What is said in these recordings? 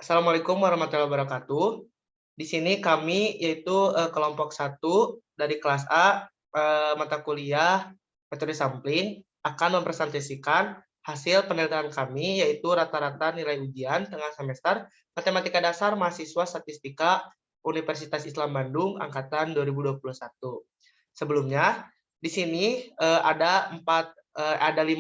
Assalamualaikum warahmatullahi wabarakatuh. Di sini kami yaitu, kelompok satu dari kelas A, mata kuliah metode sampling akan mempresentasikan hasil penelitian kami yaitu rata-rata nilai ujian tengah semester matematika dasar mahasiswa statistika Universitas Islam Bandung angkatan 2021. Sebelumnya, di sini, ada 5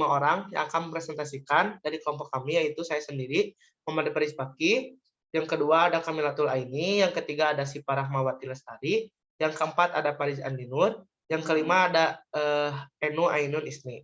orang yang akan mempresentasikan dari kelompok kami yaitu saya sendiri, Muhammad Faris Baki, yang kedua ada Kamilatul Aini, yang ketiga ada Sipa Rahmawati Lestari, yang keempat ada Fariz Andinur, yang kelima ada Enu Ainun Ismi.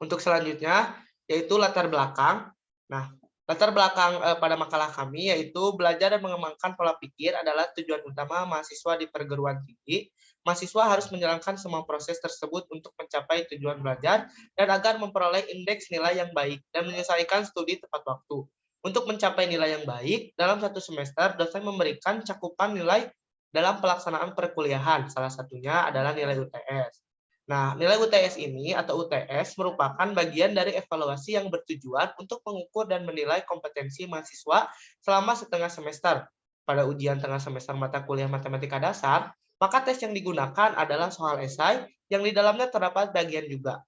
Untuk selanjutnya yaitu latar belakang. Nah, latar belakang pada makalah kami yaitu belajar dan mengembangkan pola pikir adalah tujuan utama mahasiswa di perguruan tinggi. Mahasiswa harus menjalankan semua proses tersebut untuk mencapai tujuan belajar dan agar memperoleh indeks nilai yang baik dan menyelesaikan studi tepat waktu. Untuk mencapai nilai yang baik, dalam satu semester dosen memberikan cakupan nilai dalam pelaksanaan perkuliahan. Salah satunya adalah nilai UTS. Nah, nilai UTS ini atau UTS merupakan bagian dari evaluasi yang bertujuan untuk mengukur dan menilai kompetensi mahasiswa selama setengah semester. Pada ujian tengah semester mata kuliah matematika dasar, maka tes yang digunakan adalah soal esai yang di dalamnya terdapat bagian juga.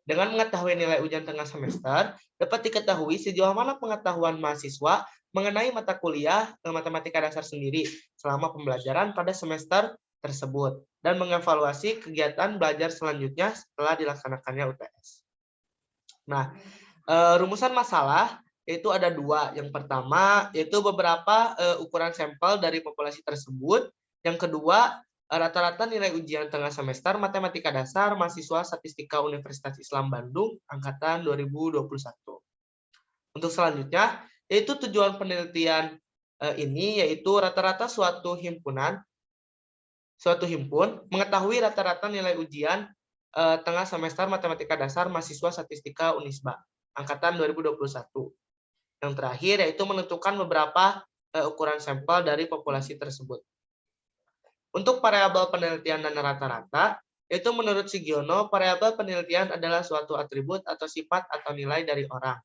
Dengan mengetahui nilai ujian tengah semester, dapat diketahui sejauh mana pengetahuan mahasiswa mengenai mata kuliah matematika dasar sendiri selama pembelajaran pada semester tersebut dan mengevaluasi kegiatan belajar selanjutnya setelah dilaksanakannya UTS. Nah, rumusan masalah yaitu ada dua. Yang pertama yaitu beberapa ukuran sampel dari populasi tersebut. Yang kedua, rata-rata nilai ujian tengah semester matematika dasar mahasiswa statistika Universitas Islam Bandung angkatan 2021. Untuk selanjutnya, yaitu tujuan penelitian ini yaitu rata-rata suatu himpun mengetahui rata-rata nilai ujian tengah semester matematika dasar mahasiswa statistika Unisba angkatan 2021. Yang terakhir yaitu menentukan beberapa ukuran sampel dari populasi tersebut. Untuk variabel penelitian dan rata-rata, yaitu menurut Sugiono, variabel penelitian adalah suatu atribut atau sifat atau nilai dari orang,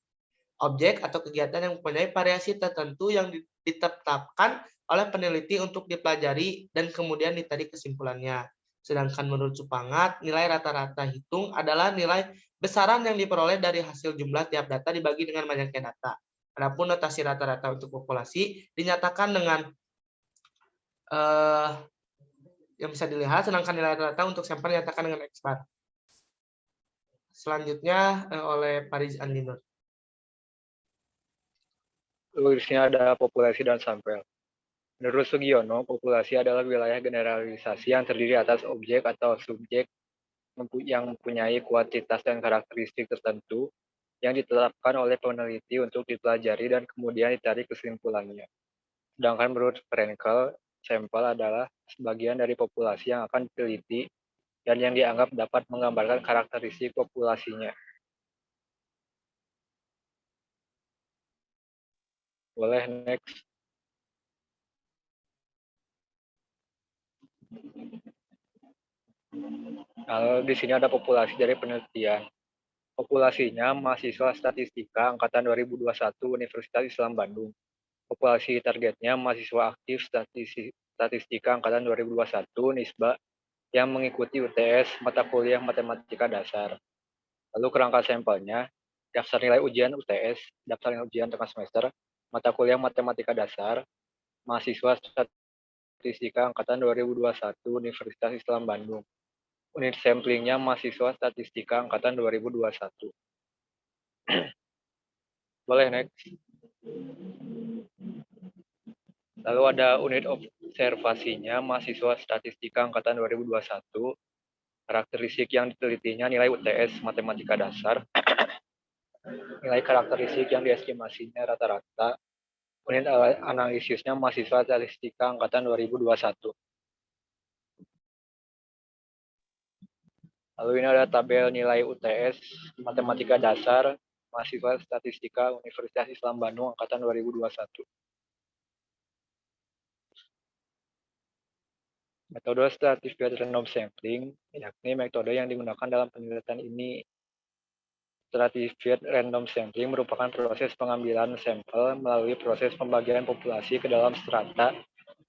objek atau kegiatan yang mempunyai variasi tertentu yang ditetapkan oleh peneliti untuk dipelajari dan kemudian ditarik kesimpulannya. Sedangkan menurut Supangat, nilai rata-rata hitung adalah nilai besaran yang diperoleh dari hasil jumlah tiap data dibagi dengan banyaknya data. Adapun notasi rata-rata untuk populasi dinyatakan dengan yang bisa dilihat, sedangkan nilai rata-rata untuk sampel dinyatakan dengan X bar. Selanjutnya oleh Fariz Andinur. Lalu di sini ada populasi dan sampel. Menurut Sugiono, populasi adalah wilayah generalisasi yang terdiri atas objek atau subjek yang mempunyai kuantitas dan karakteristik tertentu yang ditetapkan oleh peneliti untuk dipelajari dan kemudian ditarik kesimpulannya. Sedangkan menurut Frenkel, sampel adalah sebagian dari populasi yang akan diteliti dan yang dianggap dapat menggambarkan karakteristik populasinya. Boleh next. Lalu di sini ada populasi dari penelitian. Populasinya mahasiswa statistika angkatan 2021 Universitas Islam Bandung. Populasi targetnya mahasiswa aktif statistika angkatan 2021 Nisba yang mengikuti UTS mata kuliah matematika dasar. Lalu kerangka sampelnya, daftar nilai ujian UTS, daftar nilai ujian tengah semester, mata kuliah matematika dasar, mahasiswa statistika angkatan 2021 Universitas Islam Bandung. Unit samplingnya mahasiswa statistika angkatan 2021. Boleh next. Lalu ada unit observasinya mahasiswa statistika angkatan 2021. Karakteristik yang ditelitinya nilai UTS matematika dasar. Nilai karakteristik yang diestimasinya rata-rata. Unit analisisnya mahasiswa statistika angkatan 2021. Lalu ini ada tabel nilai UTS matematika dasar mahasiswa statistika Universitas Islam Bandung angkatan 2021. Metode stratified random sampling, yakni metode yang digunakan dalam penelitian ini Stratified random sampling merupakan proses pengambilan sampel melalui proses pembagian populasi ke dalam strata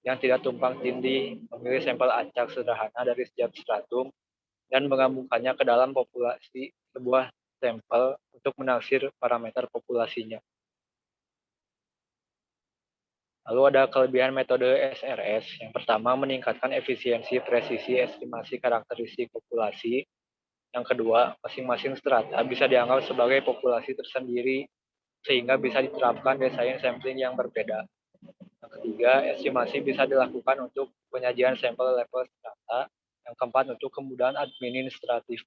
yang tidak tumpang tindih, memilih sampel acak sederhana dari setiap stratum dan menggabungkannya ke dalam populasi sebuah sampel untuk menaksir parameter populasinya. Lalu ada kelebihan metode SRS. Yang pertama, meningkatkan efisiensi presisi estimasi karakteristik populasi. Yang kedua, masing-masing strata bisa dianggap sebagai populasi tersendiri sehingga bisa diterapkan desain sampling yang berbeda. Yang ketiga, estimasi bisa dilakukan untuk penyajian sampel level strata. Yang keempat, untuk kemudahan administratif.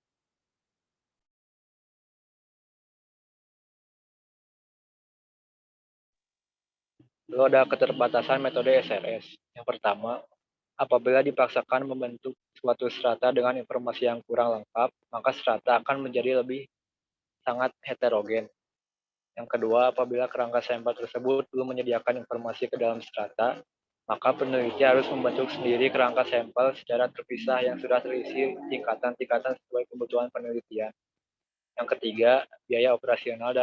Lalu ada keterbatasan metode SRS. Yang pertama, apabila dipaksakan membentuk suatu strata dengan informasi yang kurang lengkap, maka strata akan menjadi lebih sangat heterogen. Yang kedua, apabila kerangka sampel tersebut belum menyediakan informasi ke dalam strata, maka peneliti harus membentuk sendiri kerangka sampel secara terpisah yang sudah terisi tingkatan-tingkatan sesuai kebutuhan penelitian. Yang ketiga, biaya operasional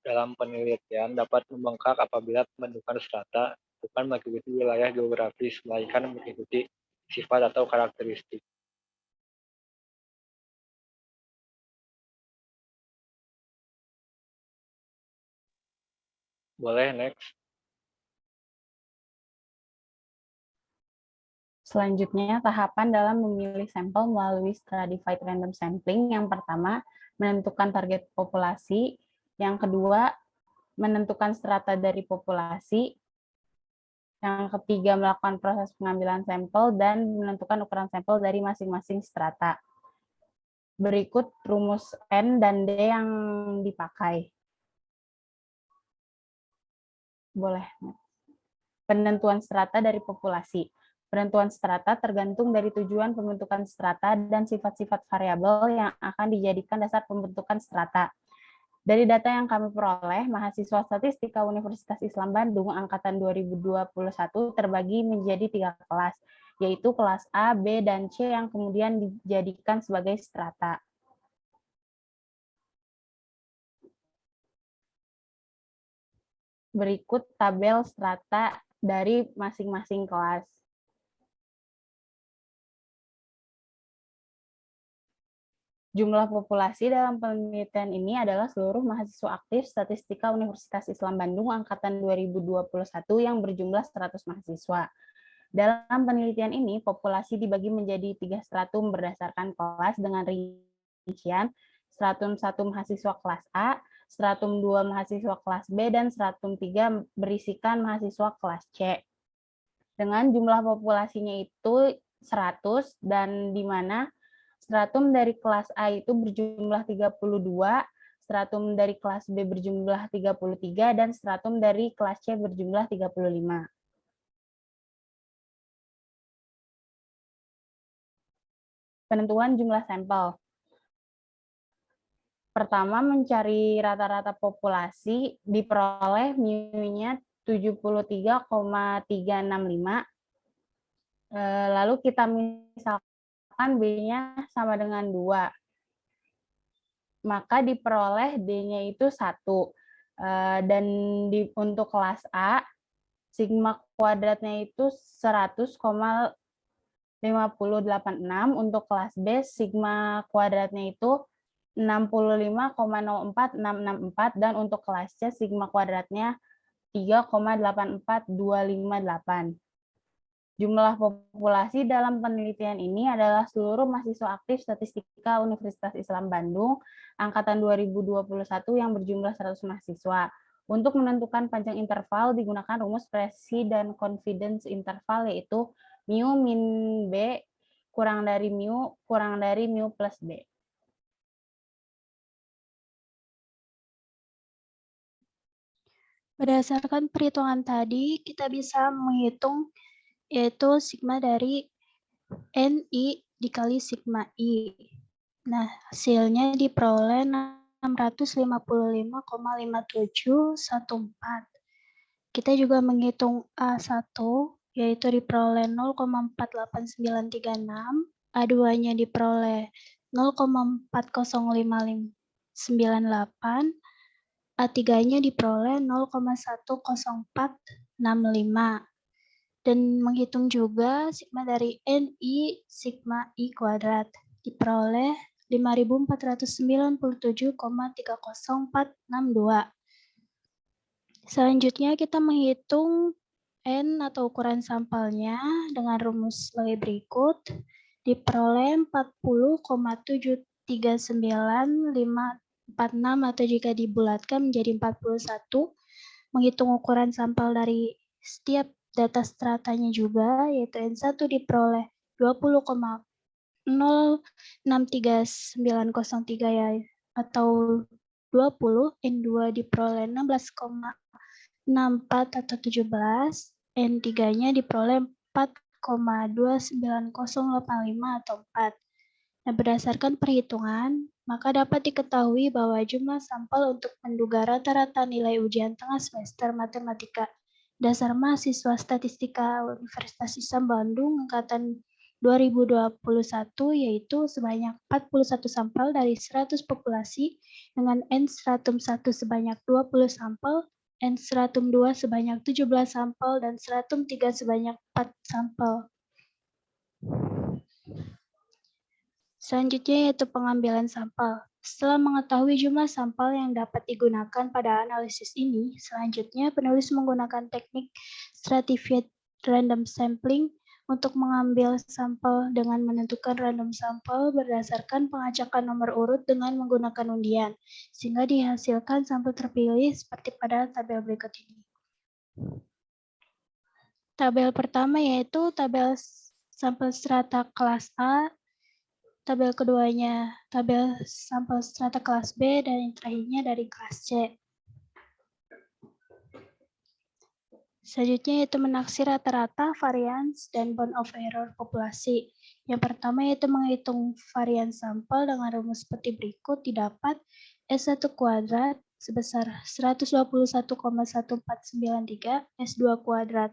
dalam penelitian dapat membengkak apabila pembentukan strata bukan mengikuti wilayah geografis, melainkan mengikuti sifat atau karakteristik. Boleh, next. Selanjutnya, tahapan dalam memilih sampel melalui stratified random sampling. Yang pertama, menentukan target populasi. Yang kedua, menentukan strata dari populasi. Yang ketiga, melakukan proses pengambilan sampel dan menentukan ukuran sampel dari masing-masing strata. Berikut rumus N dan D yang dipakai. Boleh. Penentuan strata dari populasi. Penentuan strata tergantung dari tujuan pembentukan strata dan sifat-sifat variabel yang akan dijadikan dasar pembentukan strata. Dari data yang kami peroleh, mahasiswa statistika Universitas Islam Bandung angkatan 2021 terbagi menjadi 3 kelas, yaitu kelas A, B, dan C yang kemudian dijadikan sebagai strata. Berikut tabel strata dari masing-masing kelas. Jumlah populasi dalam penelitian ini adalah seluruh mahasiswa aktif Statistika Universitas Islam Bandung angkatan 2021 yang berjumlah 100 mahasiswa. Dalam penelitian ini, populasi dibagi menjadi 3 stratum berdasarkan kelas dengan rincian stratum 1 mahasiswa kelas A, stratum 2 mahasiswa kelas B, dan stratum 3 berisikan mahasiswa kelas C. Dengan jumlah populasinya itu 100 dan di mana stratum dari kelas A itu berjumlah 32, stratum dari kelas B berjumlah 33, dan stratum dari kelas C berjumlah 35. Penentuan jumlah sampel. Pertama, mencari rata-rata populasi, diperoleh mu-nya 73,365. Lalu kita misalkan B-nya sama dengan 2. Maka diperoleh D-nya itu 1. Dan untuk kelas A, sigma kuadratnya itu 100,5086. Untuk kelas B, sigma kuadratnya itu 65,04664. Dan untuk kelas C, sigma kuadratnya 3,84258. Jumlah populasi dalam penelitian ini adalah seluruh mahasiswa aktif Statistika Universitas Islam Bandung angkatan 2021 yang berjumlah 100 mahasiswa. Untuk menentukan panjang interval digunakan rumus presisi dan confidence interval, yaitu mu min B kurang dari mu plus B. Berdasarkan perhitungan tadi, kita bisa menghitung yaitu sigma dari NI dikali sigma I. Nah, hasilnya diperoleh 655,5714. Kita juga menghitung A1, yaitu diperoleh 0,48936, A2-nya diperoleh 0,4055 A3-nya diperoleh 0,10465. Dan menghitung juga sigma dari NI sigma I kuadrat diperoleh 5.497,30.462. Selanjutnya kita menghitung N atau ukuran sampelnya dengan rumus sebagai berikut. Diperoleh 40,739.546 atau jika dibulatkan menjadi 41. Menghitung ukuran sampel dari setiap data stratanya juga, yaitu N1 diperoleh 20,063903 ya, atau 20, N2 diperoleh 16,64 atau 17, N3-nya diperoleh 4,29085 atau 4. Nah, berdasarkan perhitungan, maka dapat diketahui bahwa jumlah sampel untuk menduga rata-rata nilai ujian tengah semester matematika dasar mahasiswa statistika Universitas Islam Bandung angkatan 2021 yaitu sebanyak 41 sampel dari 100 populasi dengan N stratum 1 sebanyak 20 sampel, N stratum 2 sebanyak 17 sampel, dan stratum 3 sebanyak 4 sampel. Selanjutnya yaitu pengambilan sampel. Setelah mengetahui jumlah sampel yang dapat digunakan pada analisis ini, selanjutnya penulis menggunakan teknik stratified random sampling untuk mengambil sampel dengan menentukan random sampel berdasarkan pengacakan nomor urut dengan menggunakan undian, sehingga dihasilkan sampel terpilih seperti pada tabel berikut ini. Tabel pertama yaitu tabel sampel strata kelas A, tabel keduanya tabel sampel strata kelas B, dan yang terakhirnya dari kelas C. Selanjutnya yaitu menaksir rata-rata, varians, dan bound of error populasi. Yang pertama yaitu menghitung varian sampel dengan rumus seperti berikut. Didapat S1 kuadrat sebesar 121,1493, S2 kuadrat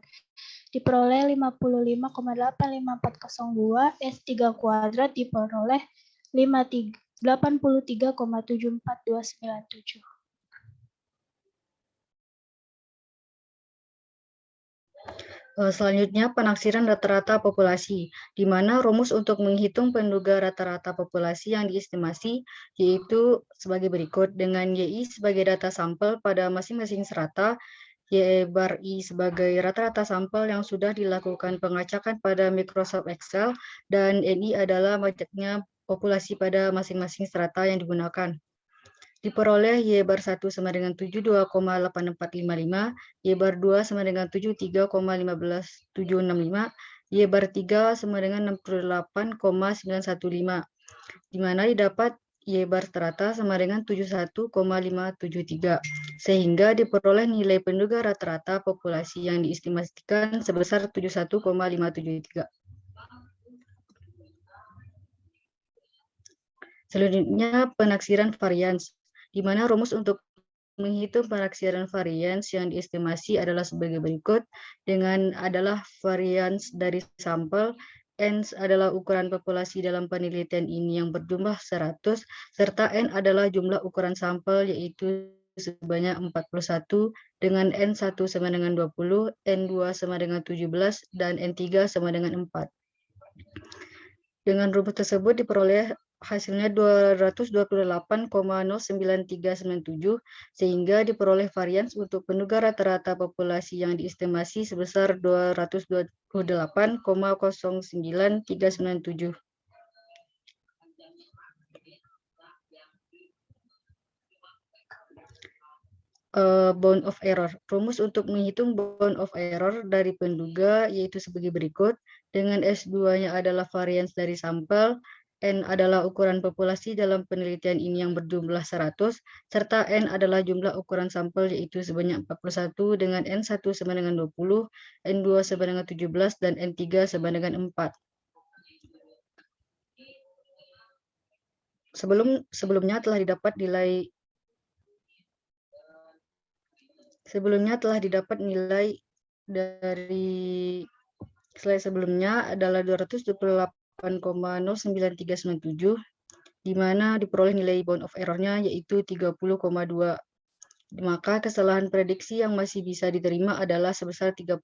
diperoleh 55,85402, S3 kuadrat diperoleh 83,742297. Selanjutnya, penaksiran rata-rata populasi, di mana rumus untuk menghitung penduga rata-rata populasi yang diestimasi yaitu sebagai berikut, dengan YI sebagai data sampel pada masing-masing strata, Y bar I sebagai rata-rata sampel yang sudah dilakukan pengacakan pada Microsoft Excel, dan NI adalah banyaknya populasi pada masing-masing strata yang digunakan. Diperoleh Y bar 1 sama dengan 72,8455, Y bar 2 sama dengan 73,15765, Y bar 3 sama dengan 68,915, di mana didapat Y bar strata sama dengan 71,573, sehingga diperoleh nilai penduga rata-rata populasi yang diestimasikan sebesar 71,573. Selanjutnya, penaksiran varians, di mana rumus untuk menghitung penaksiran varians yang diestimasi adalah sebagai berikut, dengan adalah varians dari sampel, N adalah ukuran populasi dalam penelitian ini yang berjumlah 100, serta N adalah jumlah ukuran sampel yaitu sebanyak 41, dengan N1 sama dengan 20, N2 sama dengan 17, dan N3 sama dengan 4. Dengan rumus tersebut diperoleh hasilnya 228,09397, sehingga diperoleh varians untuk penduga rata-rata populasi yang diestimasi sebesar 228,09397. Bound of error. Rumus untuk menghitung bound of error dari penduga yaitu sebagai berikut, dengan S2-nya adalah varians dari sampel, N adalah ukuran populasi dalam penelitian ini yang berjumlah 100, serta N adalah jumlah ukuran sampel yaitu sebanyak 41, dengan N1 sama dengan 20, N2 sama dengan 17, dan N3 sama dengan 4. Sebelumnya telah didapat nilai dari slide sebelumnya adalah 228,09397, di mana diperoleh nilai bound of error-nya yaitu 30,2. Maka kesalahan prediksi yang masih bisa diterima adalah sebesar 30,2.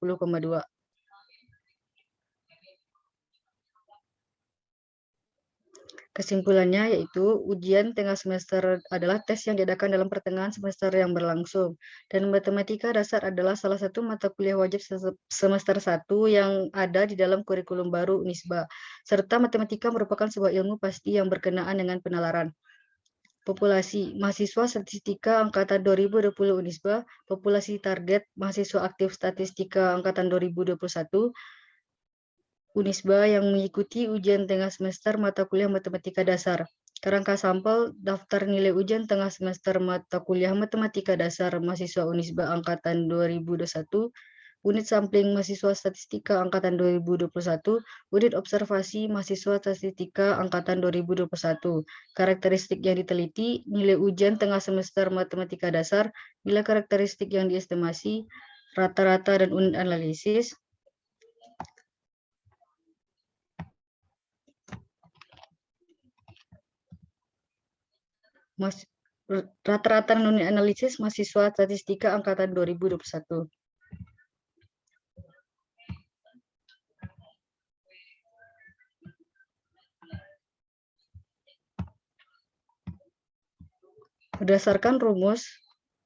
Kesimpulannya yaitu ujian tengah semester adalah tes yang diadakan dalam pertengahan semester yang berlangsung. Dan matematika dasar adalah salah satu mata kuliah wajib semester 1 yang ada di dalam kurikulum baru Unisba. Serta matematika merupakan sebuah ilmu pasti yang berkenaan dengan penalaran. Populasi mahasiswa statistika angkatan 2020 Unisba, populasi target mahasiswa aktif statistika angkatan 2021, Unisba yang mengikuti ujian tengah semester mata kuliah matematika dasar. Kerangka sampel daftar nilai ujian tengah semester mata kuliah matematika dasar mahasiswa Unisba angkatan 2021, unit sampling mahasiswa statistika angkatan 2021, unit observasi mahasiswa statistika angkatan 2021. Karakteristik yang diteliti, nilai ujian tengah semester matematika dasar, nilai karakteristik yang diestimasi, rata-rata dan unit analisis. Rata-rata dan unit analisis mahasiswa statistika angkatan 2021. Berdasarkan rumus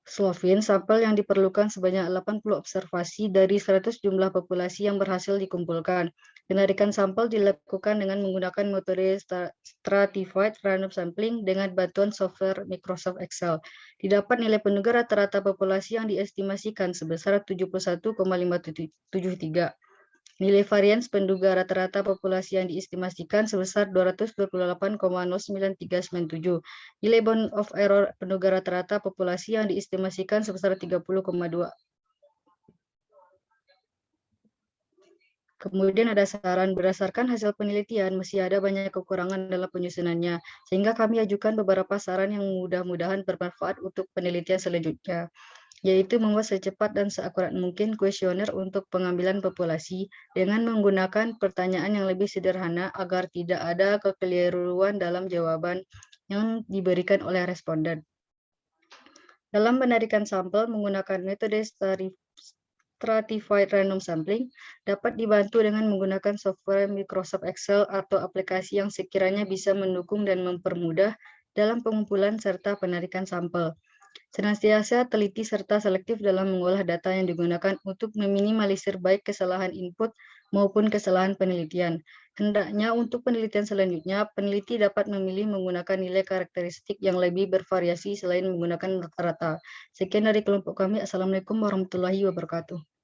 Slovin, sampel yang diperlukan sebanyak 80 observasi dari 100 jumlah populasi yang berhasil dikumpulkan. Penarikan sampel dilakukan dengan menggunakan metode Stratified Random Sampling dengan bantuan software Microsoft Excel. Didapat nilai penduga rata-rata populasi yang diestimasikan sebesar 71,573. Nilai varians penduga rata-rata populasi yang diestimasikan sebesar 228,09397. Nilai bound of error penduga rata-rata populasi yang diestimasikan sebesar 30,2. Kemudian ada saran, berdasarkan hasil penelitian masih ada banyak kekurangan dalam penyusunannya, sehingga kami ajukan beberapa saran yang mudah-mudahan bermanfaat untuk penelitian selanjutnya, yaitu membuat secepat dan seakurat mungkin kuesioner untuk pengambilan populasi dengan menggunakan pertanyaan yang lebih sederhana agar tidak ada kekeliruan dalam jawaban yang diberikan oleh responden. Dalam penarikan sampel menggunakan metode Stratified Random Sampling dapat dibantu dengan menggunakan software Microsoft Excel atau aplikasi yang sekiranya bisa mendukung dan mempermudah dalam pengumpulan serta penarikan sampel. Senantiasa teliti serta selektif dalam mengolah data yang digunakan untuk meminimalisir baik kesalahan input maupun kesalahan penelitian. Hendaknya untuk penelitian selanjutnya, peneliti dapat memilih menggunakan nilai karakteristik yang lebih bervariasi selain menggunakan rata-rata. Sekian dari kelompok kami. Assalamualaikum warahmatullahi wabarakatuh.